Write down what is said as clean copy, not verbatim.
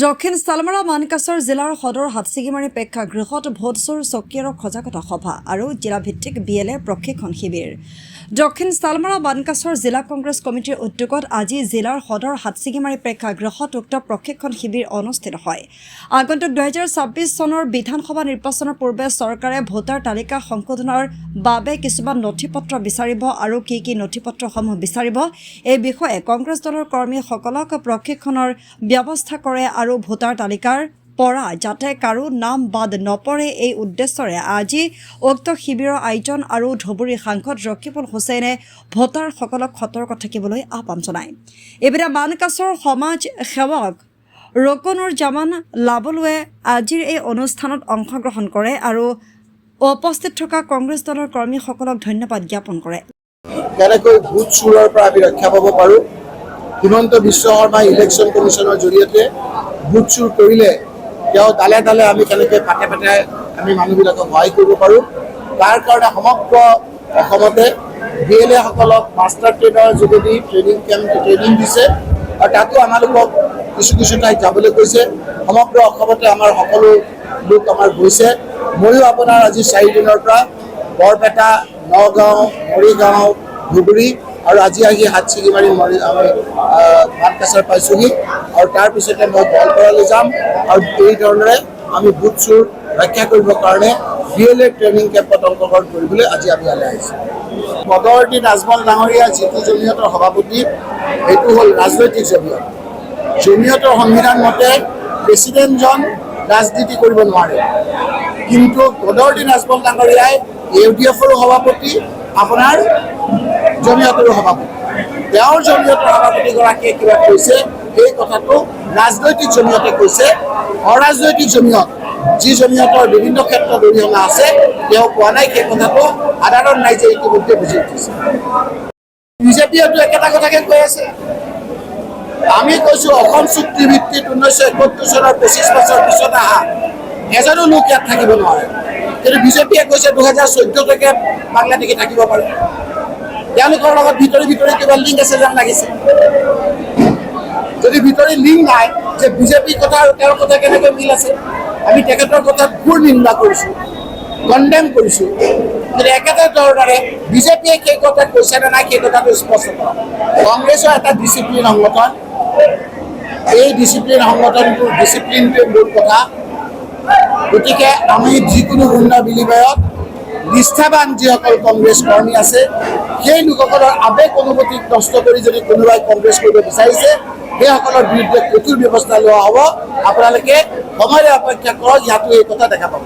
দক্ষিণ শালমাৰা মানকাছৰ জিলাৰ সদৰ হাটছিগিমাৰী প্ৰেক্ষাগৃহত ভোট চোৰ চকী আৰু সজাগতা সভা আৰু জিলাভিত্তিক BLA প্ৰশিক্ষণ শিবিৰ। দক্ষিণ শালমাৰা মানকাছৰ জিলা কংগ্ৰেছ কমিটিৰ উদ্যোগত আজি জিলাৰ সদৰ হাটছিগিমাৰী প্ৰেক্ষাগৃহত উক্ত প্ৰশিক্ষণ শিবিৰ অনুষ্ঠিত হয়। আগন্তুক 2026 চনৰ বিধানসভা নিৰ্বাচনৰ পূৰ্বে চৰকাৰে ভোটাৰ তালিকা সংশোধনৰ বাবে কিছুমান নথিপত্ৰ বিচাৰিব আৰু কি নথিপত্ৰসমূহ বিচাৰিব এই বিষয়ে কংগ্ৰেছ দলৰ কৰ্মীসকলক প্ৰশিক্ষণৰ ব্যৱস্থা কৰে আৰু ভোটাৰ তালিকাৰ পৰা যাতে কাৰো নাম বাদ নপৰে এই উদ্দেশ্যৰে আজি উক্ত শিবিৰৰ আয়োজন আৰু ধুবুৰী সাংসদ ৰকিবুল হুছেইনে ভোটাৰসকলক সতৰ্ক থাকিবলৈ আহ্বান জনায়। এইপিনে মানকাছৰ সমাজ সেৱক ৰকনুৰ জামান লাবলুৱে আজিৰ এই অনুষ্ঠানত অংশগ্ৰহণ কৰে আৰু উপস্থিত থকা কংগ্ৰেছ দলৰ কৰ্মীসকলক ধন্যবাদ জ্ঞাপন কৰে। কেনেকৈ ভোট চুৰৰ পৰা আমি ৰক্ষা পাব পাৰোঁ, হিমন্ত বিশ্ব শৰ্মা ইলেকশ্যন কমিশ্যনৰ জৰিয়তে ভোট চুৰ কৰিলে তেওঁ দালে দালে আমি কেনেকৈ পাতে পাতে আমি মানুহবিলাকক সহায় কৰিব পাৰোঁ, তাৰ কাৰণে সমগ্ৰ অসমতে BLA সকলক মাষ্টাৰ ট্ৰেইনাৰৰ যোগেদি ট্ৰেইনিং দিছে আৰু তাতো আমালোকক কিছু ঠাইত যাবলৈ কৈছে। সমগ্ৰ অসমতে আমাৰ সকলো লোক আমাৰ গৈছে। ময়ো আপোনাৰ আজি 4 দিনৰ পৰা বৰপেটা, নগাঁও, মৰিগাঁও, ধুবুৰী আৰু আজি আহি হাটছিগিমাৰী মানকাছৰ পাইছোঁহি আৰু তাৰপিছতে মই গোৱালপাৰালৈ যাম আৰু এই ধৰণেৰে আমি ভোট চুৰ ৰক্ষা কৰিবৰ কাৰণে BLA ট্ৰেইনিং কেম্পত অংশগ্ৰহণ কৰিবলৈ আজি আমি ইয়ালৈ আহিছোঁ। পদৱৰ্তী নাজমল ডাঙৰীয়া যিটো জমিয়তৰ সভাপতি, সেইটো হ'ল ৰাজনৈতিক জমিয়ত। জমিয়তৰ সংবিধান মতে প্ৰেচিডেণ্টজন ৰাজনীতি কৰিব নোৱাৰে, কিন্তু পদৱৰ্তী নাজমল ডাঙৰীয়াই UDFৰো সভাপতি, আপোনাৰ জমিয়তৰো সভাপতি। তেওঁৰ জমিয়তৰ সভাপতিগৰাকীয়ে কিবা কৈছে সেই কথাটো ৰাজনৈতিক জমিয়তে কৈছে। অৰাজনৈতিক জমিয়ত, যি জমিয়তৰ বিভিন্ন ক্ষেত্ৰত অৰিহণা আছে, তেওঁ কোৱা নাই। সেই কথাটো সাধাৰণ ৰাইজে ইতিমধ্যে বুজি উঠিছে। বিজেপিয়েতো একেটা কথাকে কৈ আছে। আমি কৈছোঁ অসম চুক্তি ভিত্তিত 1971 চনৰ 25 বছৰ পিছত অহা এজনো লোক ইয়াত থাকিব নোৱাৰে, কিন্তু বিজেপিয়ে কৈছে 2014লৈকে বাংলাদেশী থাকিব পাৰে। তেওঁলোকৰ লগত ভিতৰি কিবা লিংক আছে যেন লাগিছে। যদি ভিতৰি লিংক নাই, যে বিজেপিৰ কথা আৰু তেওঁৰ কথা কেনেকৈ মিল আছে, আমি তেখেতৰ কথাত ঘোৰ নিন্দা কৰিছোঁ, কণ্ডেম কৰিছোঁ। কিন্তু একেটা ধৰণেৰে বিজেপিয়ে সেই কথা কৈছে নে নাই সেই কথাটো স্পষ্ট কৰক। কংগ্ৰেছৰ এটা ডিচিপ্লিন সংগঠন, এই ডিচিপ্লিন সংগঠনটোৰ ডিচিপ্লিনটোৱে মূল কথা। গতিকে আমি যিকোনো শূন্য বিনিময়ত নিষ্ঠাবান যিসকল কংগ্ৰেছ কৰ্মী আছে, সেই লোকসকলৰ আৱেগ অনুভূতিক নষ্ট কৰি যদি কোনোবাই কংগ্ৰেছ কৰিব বিচাৰিছে, সেইসকলৰ বিৰুদ্ধে কঠোৰ ব্যৱস্থা লোৱা হ'ব। আপোনালোকে সময়ৰে অপেক্ষা কৰক, ইয়াতো এই কথা দেখা পাব।